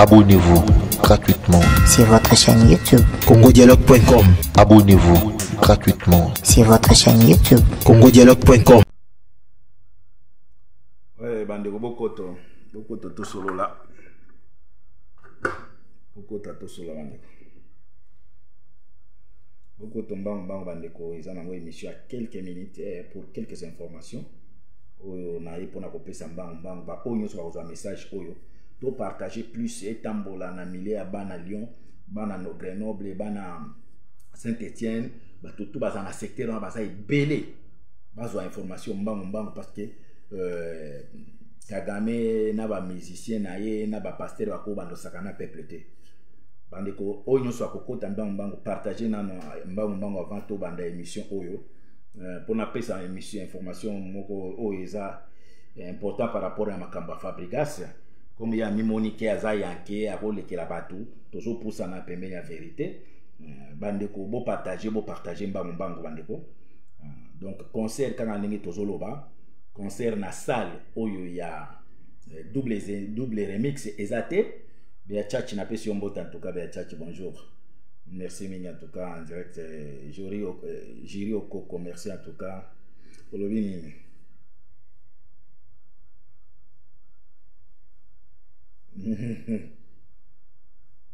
Abonnez-vous gratuitement sur votre chaîne YouTube congodialogue.com. Abonnez-vous gratuitement sur votre chaîne YouTube congodialogue.com. Ouais, bande bokoto to solo là. Bokoto to solo bande. Bokoto mbang bande ko izana ngo émission à quelques minutes pour quelques informations. Oyo na ipo na kopesa mbang ba oyo so ba message oyo to partager plus etambola na milieu ya bana Lyon, bana no Grenoble, bana Saint-Étienne, ba tout baza na secteur na baza ebele. Bazo information mbang parce que Kagame na ba musicien na ye na ba pasteur bako bando sakana peuple te. Bandeko oyo nyoso akokota mbang partager na mbang avant to banda émission oyo. Pour na pesa émission information moko oyo eza important par rapport à makamba fabrication. Comme il y a Monique aza yanke akolekela batu tozo poussa na pembeni ya vérité. Bandeko bo partager mbang bandeko. Donc concert quand on est tozo loba concert na salle oyo ya double remix ezate Bea Tchatch na pesi mbota en tout cas Bea Tchatch bonjour. Merci mini en tout cas en direct Jiri Okoko merci en tout cas pour le bien.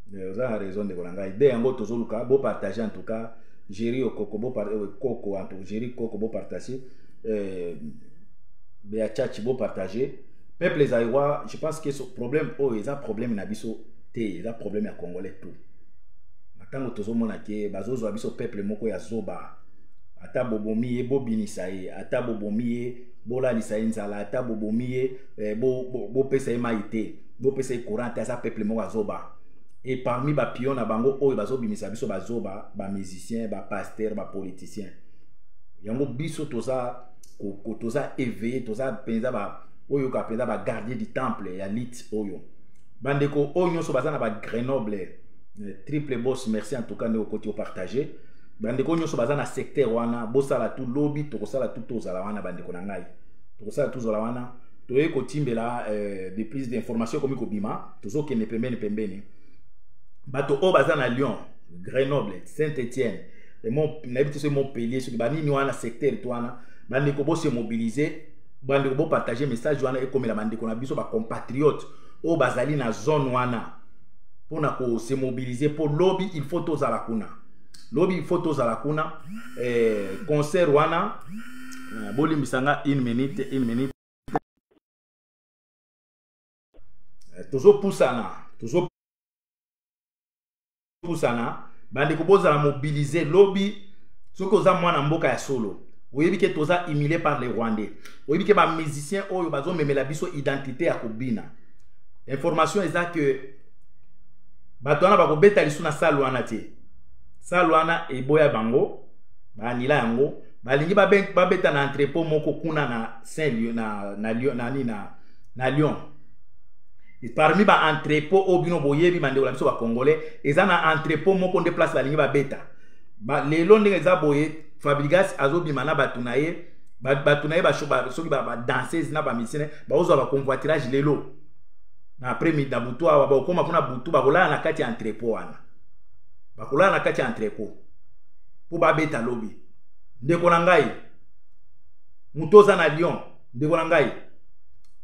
Vous avez raison de kolanga idée yango tozoluka bo partager en tout cas Jiri Okoko bo Koko en tout Jiri Koko bo partager Bea Tchatch bo partager peuple les Aïwa je pense que ce problème ils ont problème na biso te ils ont problème à congolais tout matango tozomona ke bazozo biso peuple moko ya zoba ata bobomi bo binisa ye ata bobomi bola lisa nzala ata bobomi bo pesa maité bo pesa courant asa peuple moko ya zoba et parmi ba pion na bango oyo bazobimisa biso bazoba ba musicien ba pasteur ba politicien yango biso toza éveillé toza penza ba oyo ka penza ba gardien du temple ya lit oyo bandeko oyo nyoso baza na ba Grenoble triple boss merci en tout cas ne côté partager bandeko nyoso baza na secteur wana bosala tout lobby to kosala tout tozala wana bandeko na ngai to kosala tout zala wana to e ko timbela de plus d'informations comme ko bima tozo kene pembeni bato o baza na Lyon Grenoble Saint-Étienne et mon n'habite ce Montpellier ce bani ni wana secteur to wana bandeko bo se mobiliser bandeko bo partager message wana e comme la bandeko na biso ba compatriotes o bazali na zone wana pour se mobiliser pour lobby il faut tous à la kuna lobby il faut tous à la kuna concert wana boli misanga une minute toujours poussana bandi ko boza la mobiliser lobby soko za mwana mboka ya solo oyebi ke toza humilié par les Rwandais oyebi ke ba musicien oyo bazo memela biso identité ya kobina information eza que batwana bako beta lisu na salwana te salwana eboya bango banila yango balingi babeta na entrepôt moko kuna na Saint-Lyon na Lyon et parmi ba entrepôt obino boyebi mandeko la biso ba congolais eza na entrepôt moko nde place balingi babeta ba lelo ndenge eza boye Fabrigas azobima na batunaye ba soki ba danseuse na ba musiciens ba ozo ba convoiturage lelo na après midi na butu awa ba okoma kuna butu ba kolala na kati ya entrepôt wana ba kolala na kati ya entrepôt po ba beta lobby ndeko na ngai mutoza na Lyon ndeko na ngai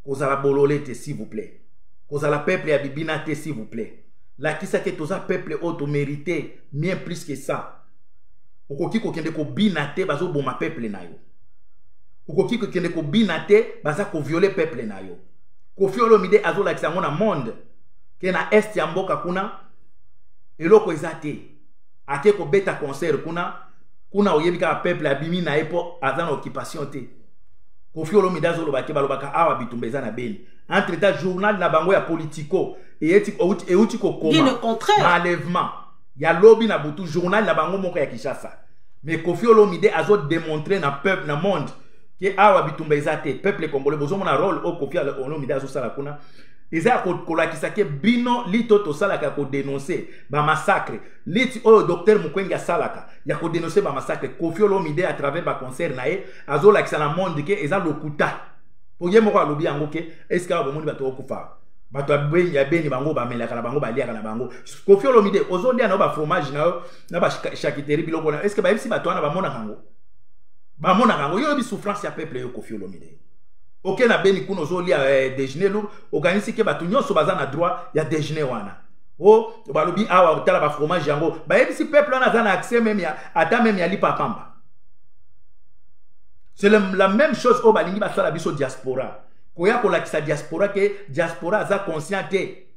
kozala bolole te s'il vous plaît kozala peuple ya bibina te s'il vous plaît la kisa ke toza peuple auto mérité bien plus que ça okoki ko kende ko bina te bazo boma peuple na yo okoki ko kende ko bina te baza ko violer peuple na yo Koffi Olomide azola kisango na monde ke na est ya mboka kuna eloko ezate ake ko beta concert kuna oyebi ka peuple abimi na epo azana occupation te Koffi Olomide azoloba ke balobaka awa bitumba eza na beni entre ta journal na bango ya politico euti ko koma enlèvement ya lobby na butu journal na bango moko ya Kinshasa mais Koffi Olomide azo démontrer na peuple na monde que awa bitumba ezate peuple congolais bozo mona rôle au Koffi Olomide azo sala kuna eza ko lakisa ke bino lito to salaka ko dénoncer ba massacre liti o docteur Mukwege salaka ya ko dénoncer ba massacre Koffi Olomide à travers ba concert nae azo lakisa na monde ke eza lokuta pour ye moko alobi yango ke est-ce que ba moni bato okufa bato ya beni bango bamelaka na bango baliaka na bango Koffi Olomide ozolia na ba fromage na ba charcuterie biloko na est-ce que ba yebisi bato wana bamona kango yo bi souffrance ya peuple yo Koffi Olomide ok na beni kuno ozolia déjeuner lourd organise ke bato nyonso baza na droit ya déjeuner wana oh balobi awa otala ba fromage yango ba yebisi peuple wana za na accès même ya ata même ya lipa pamba. C'est la même chose au balingi ba sala biso diaspora. Koya ko lakisa diaspora ke diaspora aza consciente.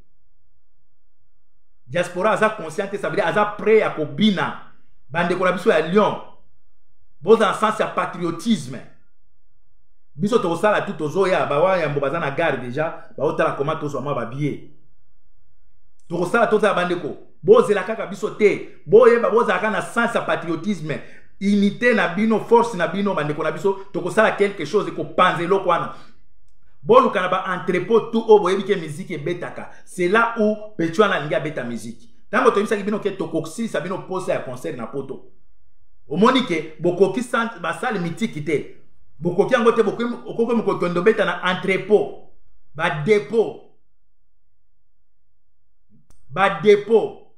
Diaspora aza consciente, ça veut dire aza prêt à kobina. Bande ko la biso ya Lyon. Boza en sens ya patriotisme. Biso to sala tout ozoya ba ya mbobaza na gare déjà, ba otala comment to so ma ba billet. To sala to za bande ko. Bozela kaka biso te. Boyeba boza kana sens ya patriotisme. Unité na bino, force na bino, bandeko na biso, tokosala quelque chose ko panzelo kwana. Bolu kana ba entrepôt tout o boyebi ke musique betaka. C'est là où Petuana linga beta musique. Tango to bisaki bino ke tokoksi sa bino posa ya concert na poto. Omoni ke bokoki sant ba salle mythique te. Bokoki yango te bokoki okoko mokondo beta na entrepôt. Ba dépôt. Ba dépôt.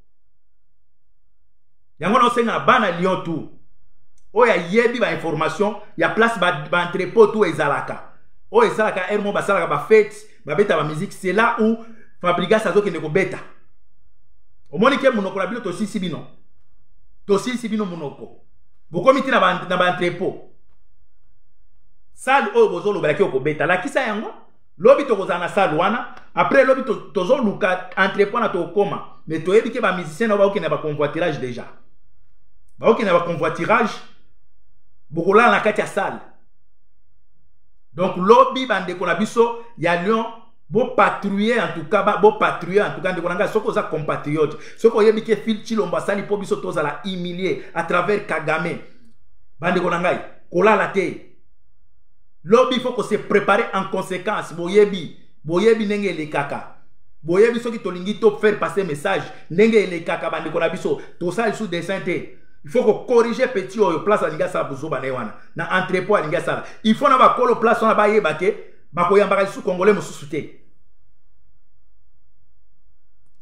Yango no senga bana Lyon tout. Oh ya yebi ba information ya place ba entrepôt tout ezalaka. Oh ezalaka ermo ba salaka ba fête ba beta ba musique c'est là où Fabrigas azo kende ko beta. Omoni ke munoko na bino to sisi bino. To sisi bino munoko. Boko miti na ba entrepôt. Salle o bozo lo balaki ko beta la kisa yango. Lobi to kozana salle wana après lobi to zo luka entrepôt na to koma mais to yebi ke ba musicien na ba okende ba convoiturage déjà. Ba okende ba convoiturage Bokola na kati ya salle. Donc lobby bande ko na biso ya Lyon bo patrouiller en tout cas bo patrouiller en tout cas ndeko nanga soko za compatriote soko yebi ke fil Chilombo sali po biso toza la humilier à travers Kagame bande ko nanga kola la te lobby faut que se préparer en conséquence boyebi nenge le kaka boyebi soki tolingi to faire passer message nenge le kaka bande ko na biso to sali sous dessin te. Il faut que corriger petit oyo place alinga sa buzo banewana na entrepôt alinga sala. Il faut na ba kolo place na ba yebake ba koyamba su congolais mususu te.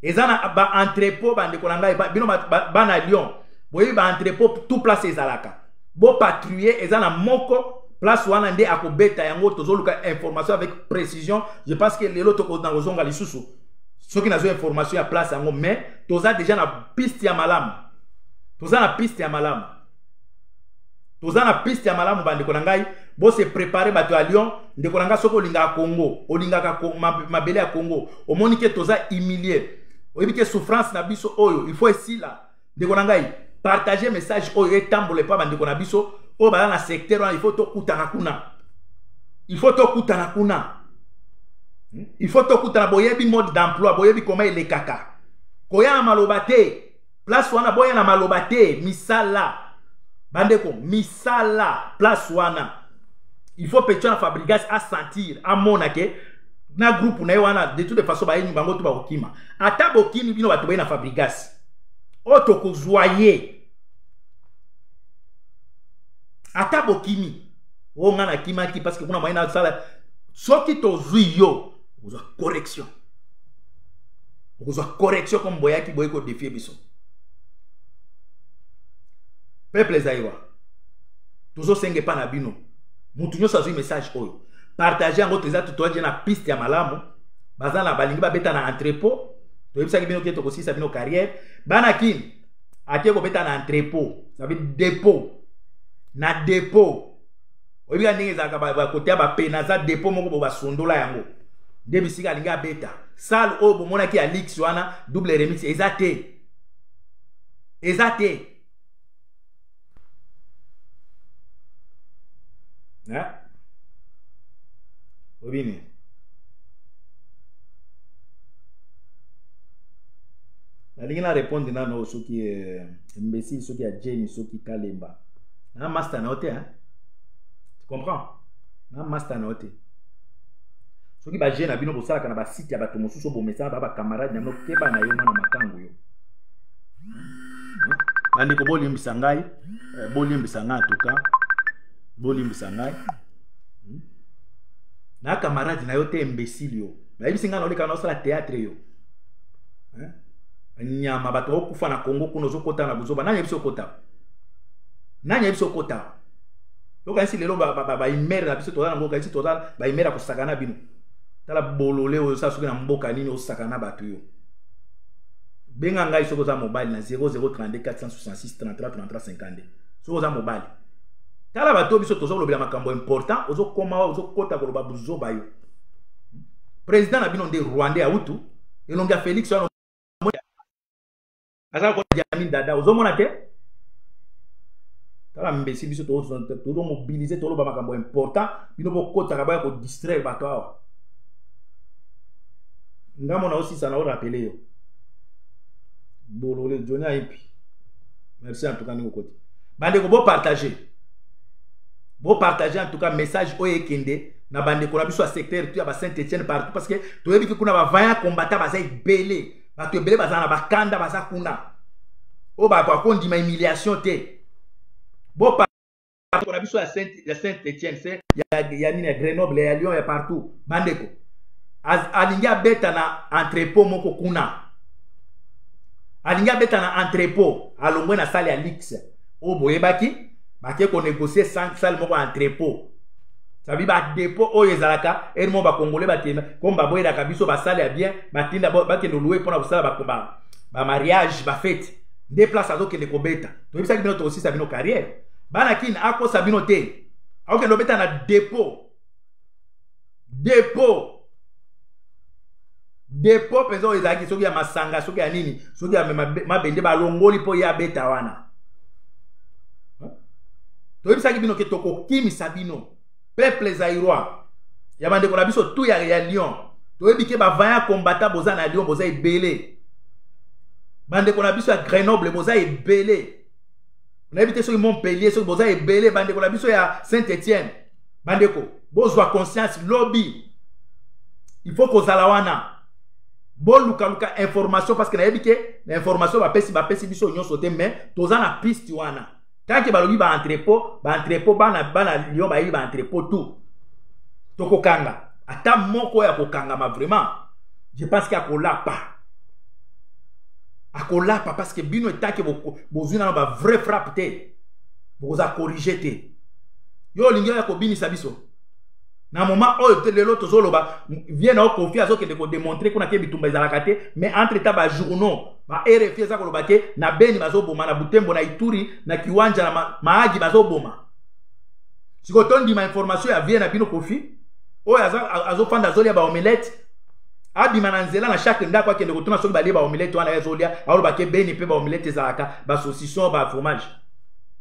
Ezana ba entrepôt bande kolanga bino ba na Lyon. Boyi ba entrepôt tout place ezalaka. Bo patrouiller ezana moko place wana nde akobeta yango tozoluka information avec précision. Je pense que lelo to ko na kozonga lisusu. Soki nazo information ya place yango mais toza déjà na piste ya malamu. Toza na piste ya malamu. Toza na piste ya malamu bandeko na ngai. Bo se préparer bato à Lyon. Ndeko na ngai soko linga Congo. Olinga ka mabele ya Congo. Omoni ke toza humilié. Oyebi ke souffrance na biso oyo. Il faut esi là. Ndeko na ngai. Partager message oyo etambole pa bandeko na biso. O bala na secteur il faut to kutana kuna. Il faut to kutana kuna. Il faut to kutana boyebi mode d'emploi. Boyebi comment il est kaka. Koya malobate. Place wana boya na malobate misala bandeko misala place wana il faut Petuana Fabrigas à sentir à monake na groupe na wana de toute façon ba yenyu bango to ba okima ata bokini bino bato na Fabrigas oto ko joyer ata bokimi o ngana kimaki parce que kuna moyena sala soki to zuyo ozo correction comme boyaki boyeko défier biso. Peuple Zaïwa, toujours senge pa na bino. Mutunyo sa zui message oyo. Partager en autres tout toi na piste ya malamu. Bazana balingi ba beta na entrepôt. To yebisa ki bino ke to kosi sa bino carrière. Bana kin ate ko beta na entrepôt. Ça veut dépôt. Na dépôt. Oyiga ndenge za ba côté ba penaza dépôt moko bo ba sondola yango. Debisika linga beta. Salle o bo mona ki ya Lix wana double remix ezate. Ezate. Obini. Nalingi na répondre na no soki imbécile soki a Jenny soki Kalemba. Na master na ote hein. Tu comprends? Na master na ote. Soki ba jeune abino bosala kana ba site ya bato mosusu bo message ba camarade na no keba na yo na makango yo. Bandi ko bolimbisa ngai, bolimbisa ngai en tout cas. Bolimbisa ngai. Na camarade na yo te imbécile yo. bayebisi nga na oleka na osala théâtre yo nyama bato okufa na Congo kuno ozokota na buzoba nani yebisi okota nani yebisi okota yokanisi lelo baimere na biso toza na mboka esi toza baimere kosakana bino tala bolole oyo sa soki na mboka nini osakana bato yo benga ngai soki oza mobali na 0032 466 33 33 50 soki oza mobali tala bato biso tozokolobela makambo important ozokoma ozokota koloba buzoba yo président na bino nde Rwanda autu elongi ya Félix wana azala ko Diamine Dada ozomona te tala mbesi biso tozo mobiliser toloba makambo important bino bokota ka baya ko distraire bato awa ngamona aussi ça na rappeler yo bolole Johnny Aipi merci en tout cas ningo côté bande ko bo partager en tout cas message oye kende na bande ko na biso secteur tu ya ba Saint-Étienne partout parce que to yebi ki kuna ba vaya combattant ba za belé ba to belé ba za na ba kanda ba za kuna o ba ko kondima humiliation te bo partout ko na biso ya Saint-Étienne c'est ya nini Grenoble ya Lyon ya partout bande ko alinga beta na entrepôt moko kuna alinga beta na entrepôt alongwe na salle ya Lix o boyebaki bake ko négocier 5 salle moko entrepôt sabi ba dépôt oyo ezalaka elmo ba congolais batema komba boyeda kabiso ba salle ya bien batinda bakendo louer pona kosala ba mariage ba fête des places azokende kobeta to bisa bino to aussi sabino carrière bana kin ako sabino te akokendo beta na dépôt pezo ezaki soki ya masanga soki ya nini soki ya mabende balongoli po ya beta wana to bisa bino ke toko kimi sabino peuple zaïrois ya bande ko na biso tout ya Lyon to ebike ba vaya combattant boza na Lyon boza ebele bande ko na biso ya Grenoble boza ebele na ebite so Montpellier so boza ebele bande ko na biso ya Saint-Étienne bande ko bozwa conscience lobby il faut ko zalawana bo luka information parce que na ebike na information ba pesi biso nyonso te mais toza na piste wana tant que balobi ba entrepôt bana Lyon ba yi ba entrepôt tout toko kanga ata moko ya kokanga ma vraiment je pense qu'il y a kolapa parce que bino tant que bozuna ba vrai frappe te boza corriger te yo lingi ya ko binisa biso na moment oyo te lelo tozoloba vient na confiance azokende ko démontrer kuna ke bitumba ezalaka te mais entre ta ba journaux ba RFI za koloba ke na Beni bazoboma na Butembo na Ituri na Kiwanja na Mahagi bazoboma siko tondi ma information ya vient na bino kofi oyo azofanda azolia ba omelette abima na nzela na chaque ndako akende kotuna soki balie ba omelette wana ezolia aloba ke Beni pe ba omelette ezalaka ba saucisson ba fromage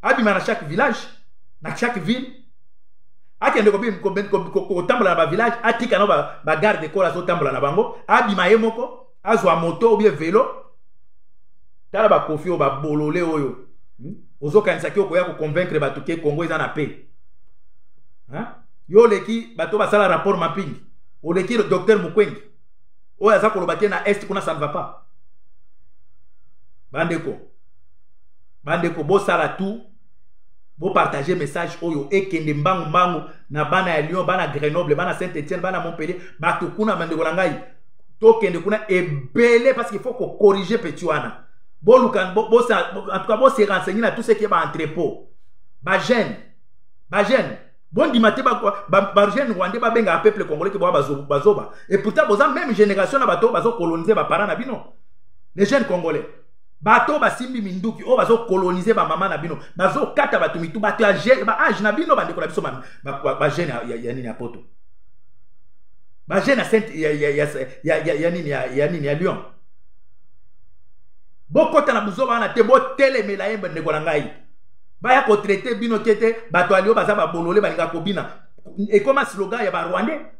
abima na chaque village na chaque ville akende ko tambola na ba village atika no ba garde corps azo tambola na bango abima ye moko azwa moto ou bien vélo tala ba kofi o ba bolole oyo ozokanisa ki okoya ko convaincre bato ke Congo eza na paix yo leki bato basala rapport mapping o leki le docteur Mukwenge oyo aza koloba te na est kuna ça ne va pas bandeko bosala tout bo partager message oyo ekende mbangu na bana ya Lyon bana Grenoble bana Saint-Étienne bana Montpellier bato kuna mandeko na ngai to kende kuna ebele parce qu'il faut ko corriger petit wana bo lukan bo en tout cas bo se renseigner na tout ce qui est ba entrepôt ba jeune bon dimate ba jeune rwandais ba benga peuple congolais ke bo bazoba et pourtant boza même génération na bato bazo coloniser ba parents na bino les jeunes congolais bato basimbi minduki o bazo coloniser ba mama na bino bazo kata bato mitu bato ya jeune ba âge na bino bande ko na biso ba jeune ya nini ya poto ba jeune ya nini ya Lyon bokota na buzoba na te bo telemela yembe ndeko na ngai baya ko traiter bino kete bato alio baza ba bolole balinga kobina et comme slogan ya ba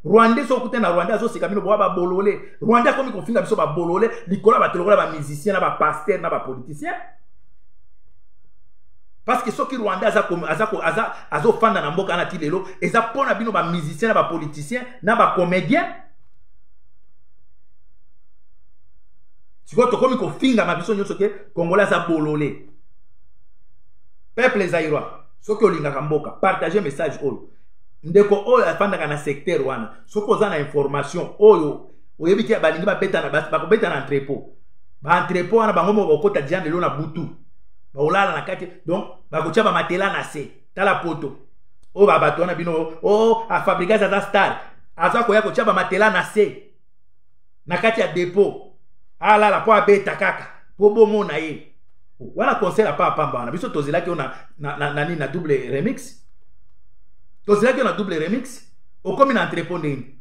Rwandais so kute na Rwanda zo sika bino bo ba bolole Rwanda komi ko finga biso ba bolole likola ba telokola ba musicien na ba pasteur na ba politicien parce que soki Rwanda azo fanda na mboka na tilelo eza pona bino ba musicien na ba politicien na ba comédien siko to komi ko finga ma biso nyonso ke Congolais za bolole peuple zaïrois soki olinga mboka partager message oyo ndeko oyo afandaka na secteur wana soki oza na information oyo oyebi ke balingi babeta na bakobeta na entrepôt ba entrepôt wana bango mo bakota diande lo na butu ba olala na kati donc bakotia ba matela na se tala poto o ba bato wana bino o a fabriquer za star aza koya kotia ba matela na se na kati ya dépôt ala la po abeta kaka po bomo na ye wana concert apa pamba wana biso tozela ki na double remix tozela ki na double remix o komi na entrepôt ndeni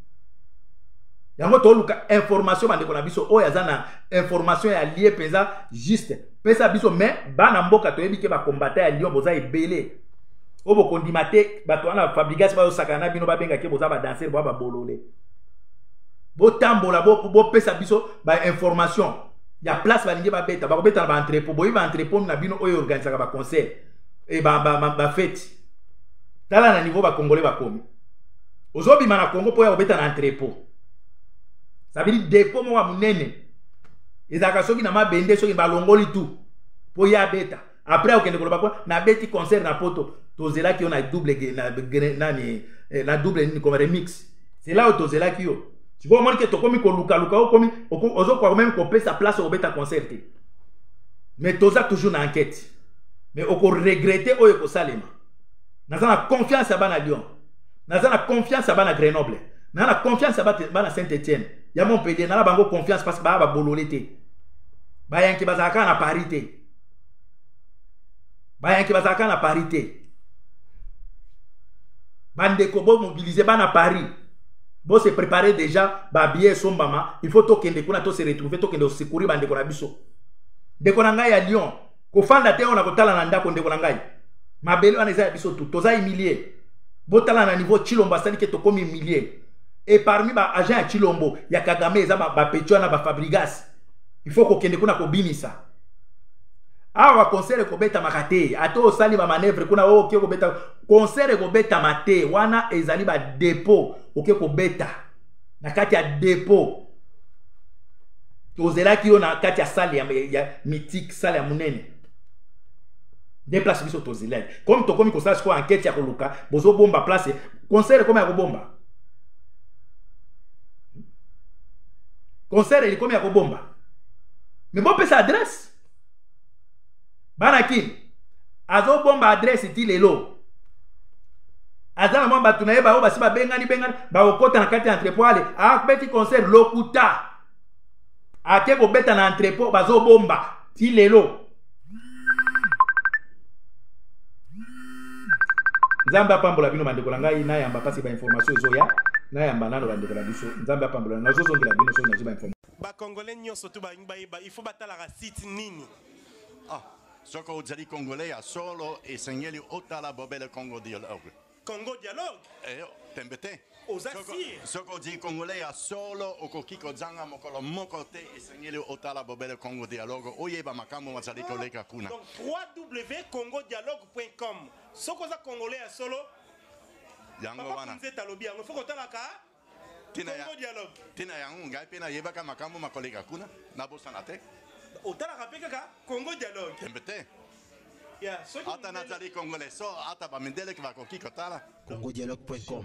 yango toluka information bandeko na biso oyo aza na information ya lié penza juste pesa biso mais bana mboka toyebi ke bakombata ya lion boza ebele o bokondima te bato wana fabrigas bazosakana na bino babengaki boza badanser boa babolole botambola bopesa biso bainformation ya place balingi babeta bakobeta na baentrepôt boyi baentrepôt na bino oyo organisaka baconcert e bafete tala na niveau bakongole bakomi ozobima na Congo mpo ya kobeta na entrepôt. Ça veut dire dépôt mo wa munene. Ezaka soki na mabende soki balongoli tout. Po ya beta. Après okende koloba kwa na beti concert na poto. Tozela ki on a double na double ni comme remix. C'est là où tozela ki yo. Tu vois moi que to komi ko luka luka o komi ozo kwa même ko pesa place au beta concert. Mais toza toujours na enquête. Mais oko regretter oyo ko salema. Nazana confiance à bana Lyon. Nazana confiance à bana Grenoble. Nazana confiance à bana Saint-Étienne. Ya Montpellier na bango confiance parce que ba bololé té. Ba yanki bazaka na parité. Ba yanki bazaka na parité. Bande ko bo mobiliser ba na Paris. Bo se préparer déjà ba billet sombama, il faut to kende kuna to se retrouver to kende secourir bande ko na biso. De ko na ngai ya Lyon, ko fanda te on a ko tala na ndako ndeko na ngai. Mabelo aneza ya biso tout, toza humilié. Bo tala na niveau Chilombo sali ke to komi humilié. Et parmi ba agent ya Chilombo ya Kagame eza ba Petio na ba Fabrigas, il faut ko kende kuna ko binisa. Awa concert ko beta makate, ato sali ba manœuvre kuna o ke ko beta concert ko beta mate, wana ezali ba dépôt, oke ko beta. Na kati ya dépôt. Tozela ki yo na kati ya salle ya mythique, salle ya munene. Déplace biso tozela. Comme to komi ko sala ko enquête ya ko luka, bozo bomba place, concert comme ya ko bomba. Concert il comme ya ko bomba. Mais bon pesa adresse. Banakin azo bomba adresse ti lelo azala mwa batu na ye ba o basi ba bengani ba okota na kati ya entrepôt ale a beti concert lokuta ake ko beta na entrepôt bazo bomba ti lelo Nzambe apambola bino bandeko ngai na yamba pasi ba information ezoya na yamba nano bandeko na biso Nzambe apambola na zo zongela bino so na jiba information ba congolais nyonso tu ba il faut batala la site nini Soko ozali congolais ya solo e sengeli otala bobele Congo dialogue. Congo dialogue? Tembete. Ozasi. Soko ozali congolais ya solo okokiko zanga mokolo moko te e sengeli otala bobele Congo dialogue. Oyeba makambo mazali koleka kuna. Donc www.congodialogue.com. Soko za congolais ya solo. Yango wana. Nzeta lobi yango foko tala ka Congo dialogue. Tina yango ngai pena yebaka makambo makoleka kuna na bosana te. Otala kapeka Congo dialogue. Tembete. Ya, ata nazali congolais so ata ba mendele ki va kokiko tala. congodialogue.com